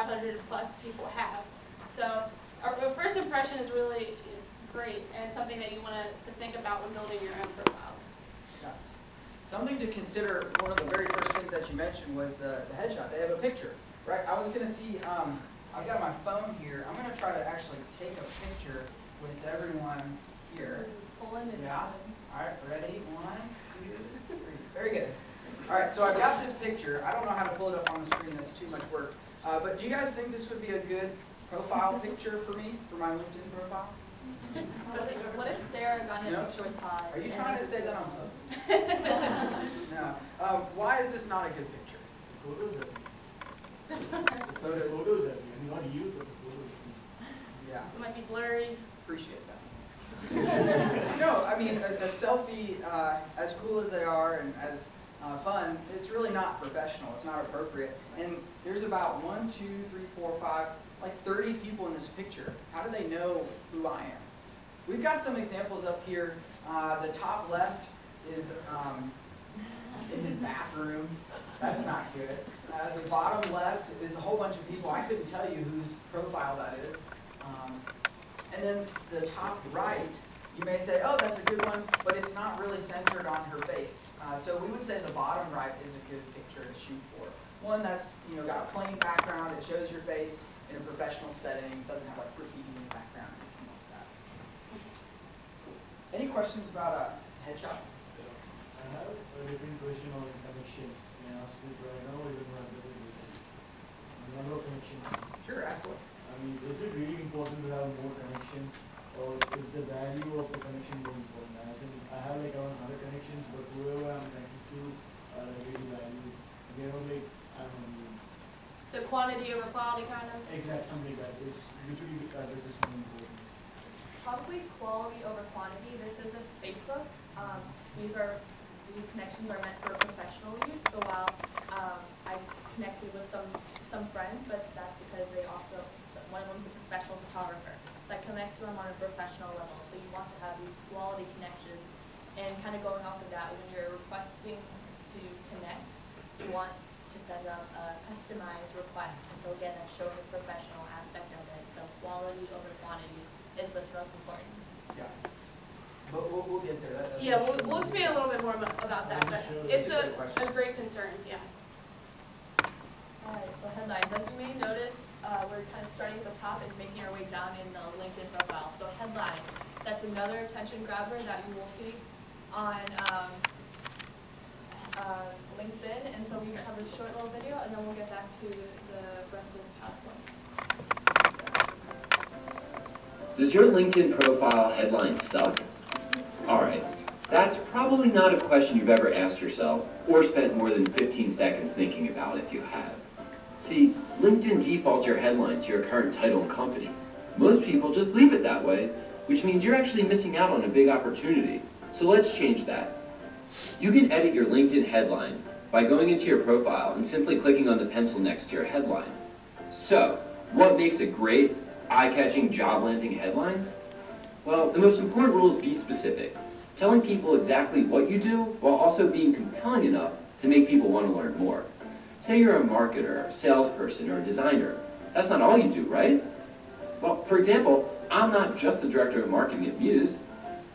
500 plus people have. So our first impression is really great and something that you want to think about when building your own profiles. Yeah. Something to consider, one of the very first things that you mentioned was the headshot. They have a picture, right? I was going to see, I've got my phone here. I'm going to try to actually take a picture with everyone here. Pull in and yeah. All right, ready? 1, 2, 3. Very good. All right, so I've got this picture. I don't know how to pull it up on the screen. That's too much work. But do you guys think this would be a good profile picture for me, for my LinkedIn profile? What if Sarah got in a picture with Todd? Are you trying to say that I'm hooked? No. Why is this not a good picture? The photos are not you, but the photos. Yeah. So it might be blurry. Appreciate that. No, I mean, a selfie, as cool as they are and as fun, it's really not professional. It's not appropriate. And there's about 1, 2, 3, 4, 5, like 30 people in this picture. How do they know who I am? We've got some examples up here. The top left is in his bathroom. That's not good. The bottom left is a whole bunch of people. I couldn't tell you whose profile that is. And then the top right, you may say, oh, that's a good one, but it's not really centered on her face. So we would say the bottom right is a good picture to shoot for. One that's got a plain background, it shows your face in a professional setting, doesn't have like graffiti in the background or anything like that. Any questions about a headshot? I have a different question on connections. Can I ask you right now, or you want to visit the number of connections? Sure, ask away. I mean, is it really important to have more connections, or is the value of the connection more important? As in, I have like around 100 connections, but whoever I'm connected to, I really value. They don't like, I don't know. So quantity over quality, kind of? Exact, something like that. Usually this is more important. Probably quality over quantity. This isn't Facebook. These connections are meant for professional use. So while I connected with some friends, but that's because one of them is a professional photographer. So I connect to them on a professional level. So you want to have these quality connections. And kind of going off of that, when you're requesting to connect, you want to send out a customized request. And so again, that's showing the professional aspect of it. So quality over quantity is what's most important. Yeah. But we'll get there. Yeah, we'll explain a little bit more about that, but it's a great concern, yeah. Alright, so headlines. As you may notice, we're kind of starting at the top and making our way down in the LinkedIn profile. So headlines, that's another attention grabber that you will see on LinkedIn. And so we just have this short little video, and then we'll get back to the rest of the PowerPoint. Does your LinkedIn profile headline suck? Alright, that's probably not a question you've ever asked yourself or spent more than 15 seconds thinking about if you have. See, LinkedIn defaults your headline to your current title and company. Most people just leave it that way, which means you're actually missing out on a big opportunity. So let's change that. You can edit your LinkedIn headline by going into your profile and simply clicking on the pencil next to your headline. So, what makes a great, eye-catching, job-landing headline? Well, the most important rule is be specific, telling people exactly what you do while also being compelling enough to make people want to learn more. Say you're a marketer, a salesperson, or a designer. That's not all you do, right? Well, for example, I'm not just the director of marketing at Muse.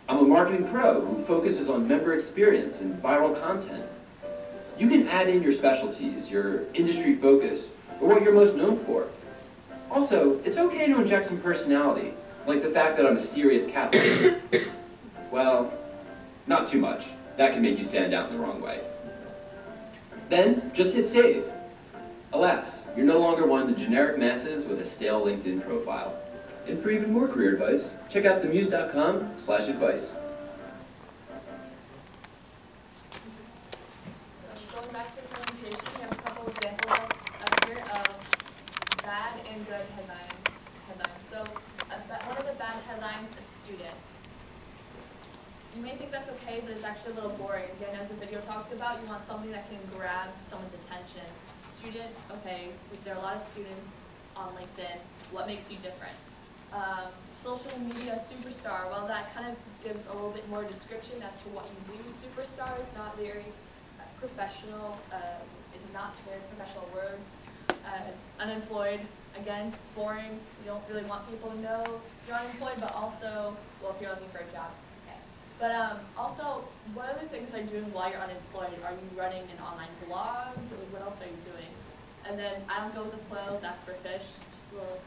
I'm a marketing pro who focuses on member experience and viral content. You can add in your specialties, your industry focus, or what you're most known for. Also, it's okay to inject some personality, like the fact that I'm a serious Catholic. Well, not too much. That can make you stand out in the wrong way. Then, just hit save. Alas, you're no longer one of the generic masses with a stale LinkedIn profile. And for even more career advice, check out themuse.com/advice. So going back to the presentation, we have a couple examples up here of bad and good headlines. So one of the bad headlines is student. You may think that's okay, but it's actually a little boring. Again, as the video talked about, you want something that can grab someone's attention. Student, okay, there are a lot of students on LinkedIn. What makes you different? Social media superstar, well, that kind of gives a little bit more description as to what you do. Superstar is not very professional, is not a very professional word. unemployed, again, boring. You don't really want people to know you're unemployed, but also, well, if you're looking for a job. Okay. But also, what other things are you doing while you're unemployed? Are you running an online blog? What else are you doing? And then I don't go with the flow, that's for fish. Just a little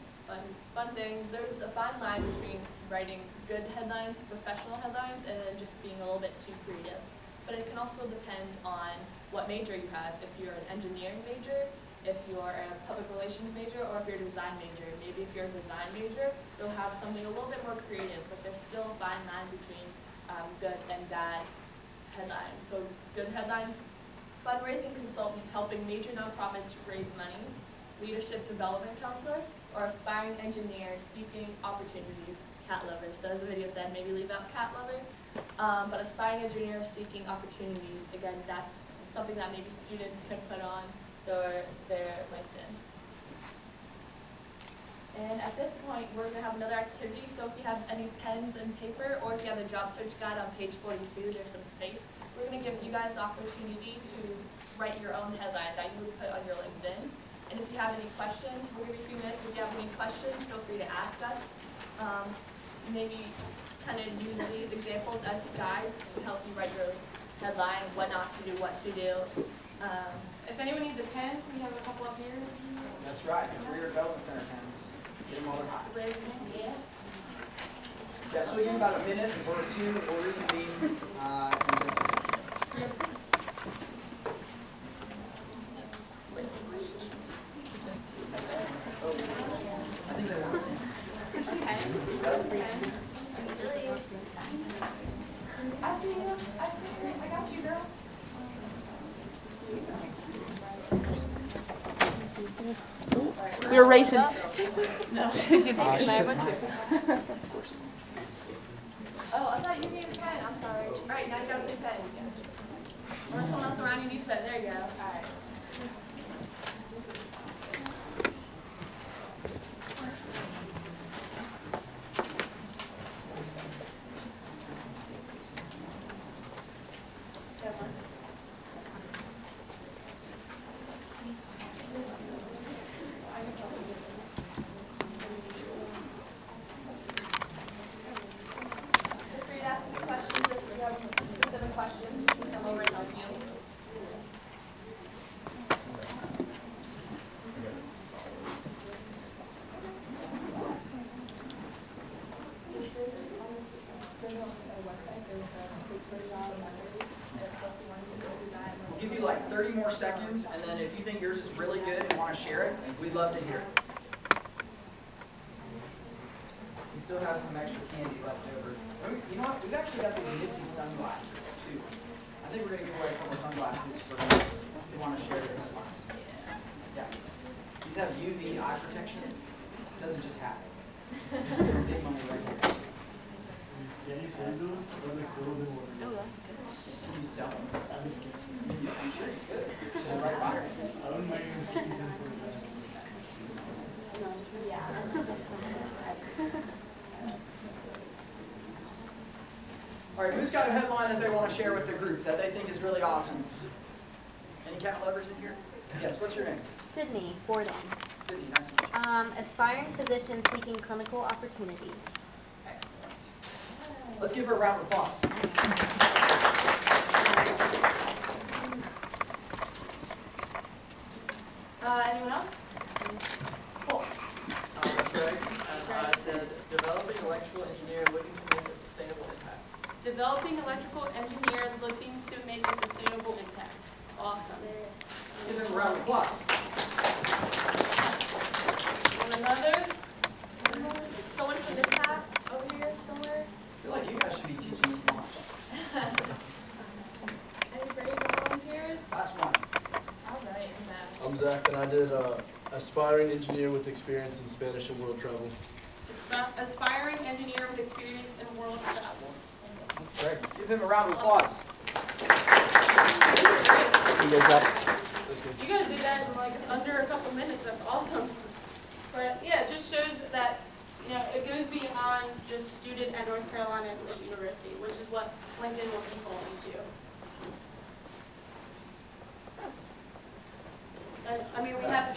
fun thing. There's a fine line between writing good headlines, professional headlines, and then just being a little bit too creative. But it can also depend on what major you have. If you're an engineering major, if you're a public relations major, or if you're a design major. Maybe if you're a design major, you'll have something a little bit more creative, but there's still a fine line between good and bad headlines. So good headline, fundraising consultant helping major nonprofits raise money, leadership development counselor, or aspiring engineer seeking opportunities, cat lover. So as the video said, maybe leave out cat lover. But aspiring engineer seeking opportunities, again, that's something that maybe students can put on their LinkedIn. And at this point, we're going to have another activity. So if you have any pens and paper, or if you have the job search guide on page 42, there's some space. We're going to give you guys the opportunity to write your own headline that you would put on your LinkedIn. And if you have any questions, we'll give you a few minutes. If you have any questions, feel free to ask us. Maybe kind of use these examples as guides to help you write your headline, what not to do, what to do. If anyone needs a pen, we have a couple up here. That's right, Career Development Center pens. Get them while they're hot. Raise your hand. Yeah. Yeah, so we give about a minute or two before we reconvene in just a second. I think they want it. Okay. That's pretty Okay. I see you. I see you. I got you, girl. We were racing. No. Oh, I thought you needed a pen. I'm sorry. All right, now you got a big pen. Unless someone else around you needs a pen. There you go. All right. Feel free to ask me questions if you have specific questions. We can come over and help you. We'll give you like 30 more seconds, and then if you think yours is really good and want to share it, we'd love to hear it. We still have some extra candy left over. You know what? We've actually got these nifty sunglasses too. I think we're going to give away a couple sunglasses for those if you want to share their headlines. Yeah. These have UV eye protection. It doesn't just happen. They're big money right here. Can you sell those? Or like throw them over? Can you sell them? I'm just kidding. Yeah, I'm sure you could. They're right by. I don't mind even 50 cents for that. All right, who's got a headline that they want to share with the group that they think is really awesome? Any cat lovers in here? Yes, what's your name? Sydney Borden. Sydney, nice to meet you. Aspiring physician seeking clinical opportunities. Excellent. Let's give her a round of applause. Anyone else? Cool. Greg, and I said, developing electrical engineer looking to make a sustainable impact. Developing electrical engineer looking to make a sustainable impact. Awesome. Give them a round of applause. And another? Someone from this hat over here somewhere? I feel like you guys should be teaching this launch. Any brave volunteers? Last one. All right, Matt. I'm Zach, and I did aspiring engineer with experience in Spanish and world travel. Aspiring engineer with experience in world travel. That's great. Give him a round of applause. You guys got that's good. You guys did that in like under a couple minutes. That's awesome. But yeah, it just shows that it goes beyond just student at North Carolina State University, which is what LinkedIn will default you to. I mean, we have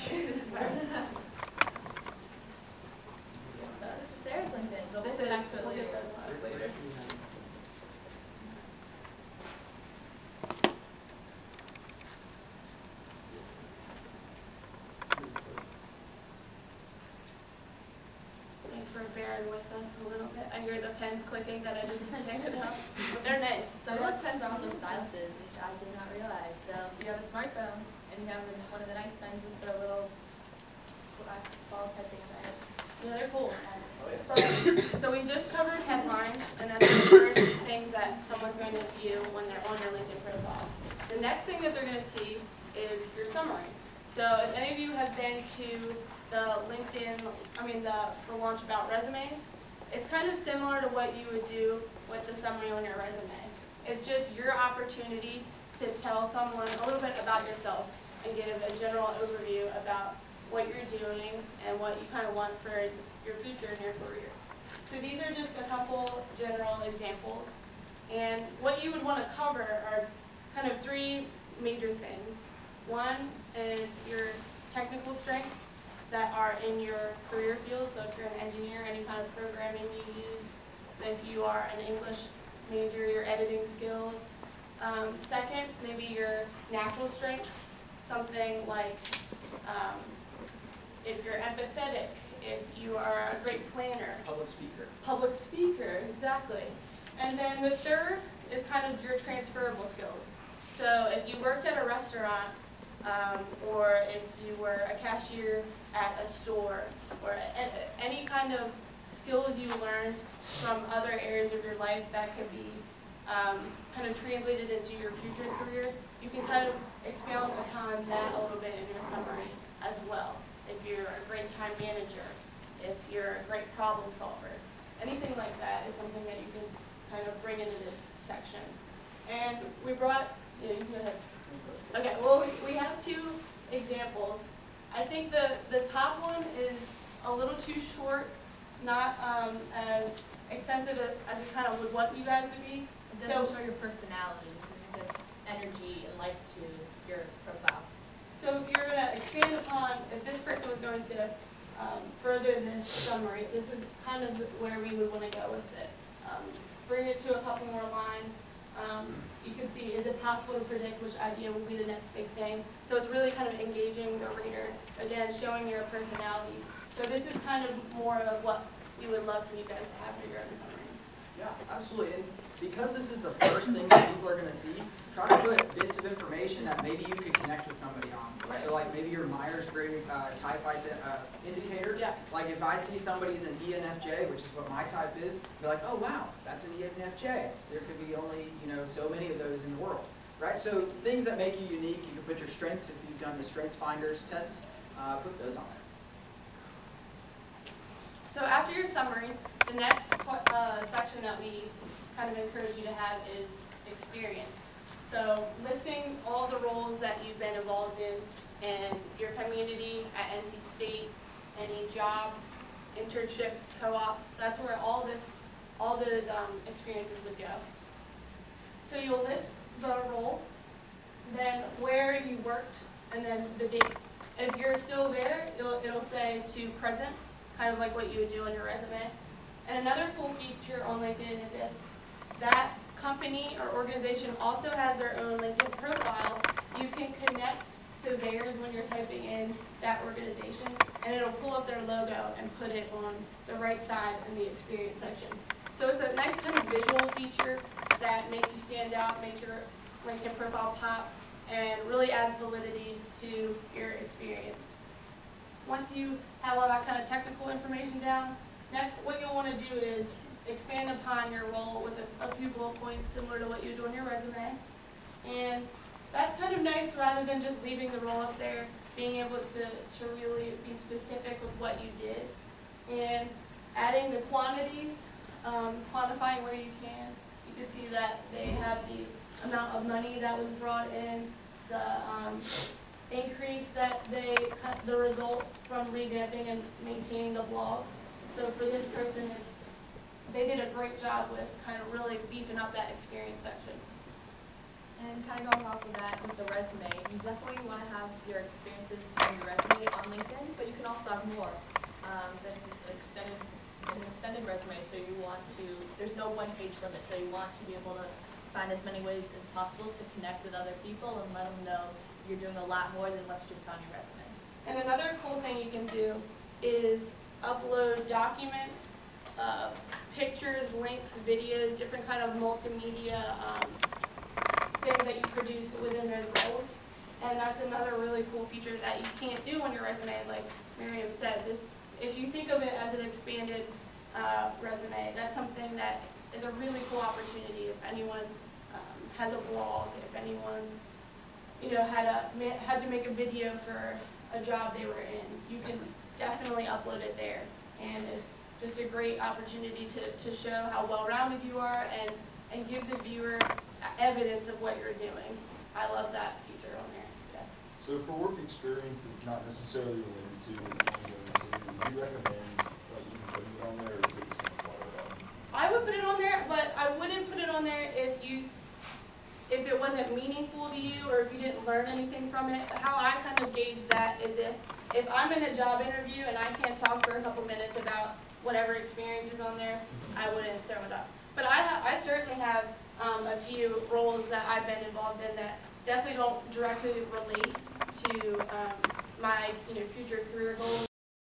for bearing with us a little bit. I hear the pens clicking that I just handed out, but they're nice. Some of those pens are also silences, which I did not realize. So if you have a smartphone and you have one of the nice pens with the little ball type thing on the end. Yeah, they're cool. So we just covered headlines, and that's the first things that someone's going to view when they're on your LinkedIn profile. The next thing that they're going to see is your summary. So if any of you have been to the the launch about resumes, it's kind of similar to what you would do with the summary on your resume. It's just your opportunity to tell someone a little bit about yourself and give a general overview about what you're doing and what you kind of want for your future and your career. So these are just a couple general examples. And what you would want to cover are kind of three major things. One is your technical strengths that are in your career field. So if you're an engineer, any kind of programming you use. If you are an English major, your editing skills. Second, maybe your natural strengths. Something like if you're empathetic, if you are a great planner. Public speaker. Public speaker, exactly. And then the third is kind of your transferable skills. So if you worked at a restaurant, or if you were a cashier at a store, or any kind of skills you learned from other areas of your life that could be kind of translated into your future career, you can kind of expound upon that a little bit in your summary as well. If you're a great time manager, if you're a great problem solver, anything like that is something that you can kind of bring into this section. And we brought, yeah, you can go ahead. Okay, well, we have two examples. I think the top one is a little too short, not as extensive as we kind of would want you guys to be. It doesn't show your personality, the energy and life to your profile. So if you're going to expand upon, if this person was going to further this summary, this is kind of where we would want to go with it. Bring it to a couple more lines. You can see, is it possible to predict which idea will be the next big thing? So it's really kind of engaging the reader, again, showing your personality. So this is kind of more of what we would love for you guys to have for your own summaries. Yeah, absolutely. And because this is the first thing that people are going to see, try to put bits of information that maybe you could connect with somebody on. Right. So like maybe your Myers-Briggs type indicator. Yeah. Like if I see somebody's an ENFJ, which is what my type is, be like, oh wow, that's an ENFJ. There could be only, so many of those in the world. Right? So things that make you unique, you can put your strengths, if you've done the Strengths Finders test, put those on there. So after your summary, the next section that we kind of encourage you to have is experience. So listing all the roles that you've been involved in your community at NC State, any jobs, internships, co-ops, that's where all those experiences would go. So you'll list the role, then where you worked, and then the dates. If you're still there, it'll say to present, kind of like what you would do on your resume. And another cool feature on LinkedIn is if that company or organization also has their own LinkedIn profile, you can connect to theirs when you're typing in that organization, and it'll pull up their logo and put it on the right side in the experience section. So it's a nice kind of visual feature that makes you stand out, makes your LinkedIn profile pop, and really adds validity to your experience. Once you have all that kind of technical information down, next what you'll want to do is expand upon your role with a few bullet points similar to what you do on your resume. And that's kind of nice rather than just leaving the role up there, being able to really be specific with what you did. And adding the quantities, quantifying where you can. You can see that they have the amount of money that was brought in, the increase that the result from revamping and maintaining the blog. So for this person, they did a great job with kind of really beefing up that experience section. And kind of going off of that with the resume, you definitely want to have your experiences on your resume on LinkedIn, but you can also have more. This is an extended resume, so you want to, there's no one-page limit, so you want to be able to find as many ways as possible to connect with other people and let them know you're doing a lot more than what's just on your resume. And another cool thing you can do is upload documents, pictures, links, videos, different kind of multimedia things that you produce within those roles. And that's another really cool feature that you can't do on your resume, like Miriam said. If you think of it as an expanded resume, that's something that is a really cool opportunity. If anyone has a blog, if anyone had to make a video for a job they were in, you can definitely upload it there. And it's just a great opportunity to show how well-rounded you are and give the viewer evidence of what you're doing. I love that feature on there. Yeah. So for work experience that's not necessarily related to would you recommend even putting it on there, or is it just gonna fly around? I would put it on there, but I wouldn't put it on there if it wasn't meaningful to you or if you didn't learn anything from it. How I kind of gauge that is if I'm in a job interview and I can't talk for a couple minutes about whatever experience is on there, I wouldn't throw it up. But I certainly have a few roles that I've been involved in that definitely don't directly relate to my future career goals.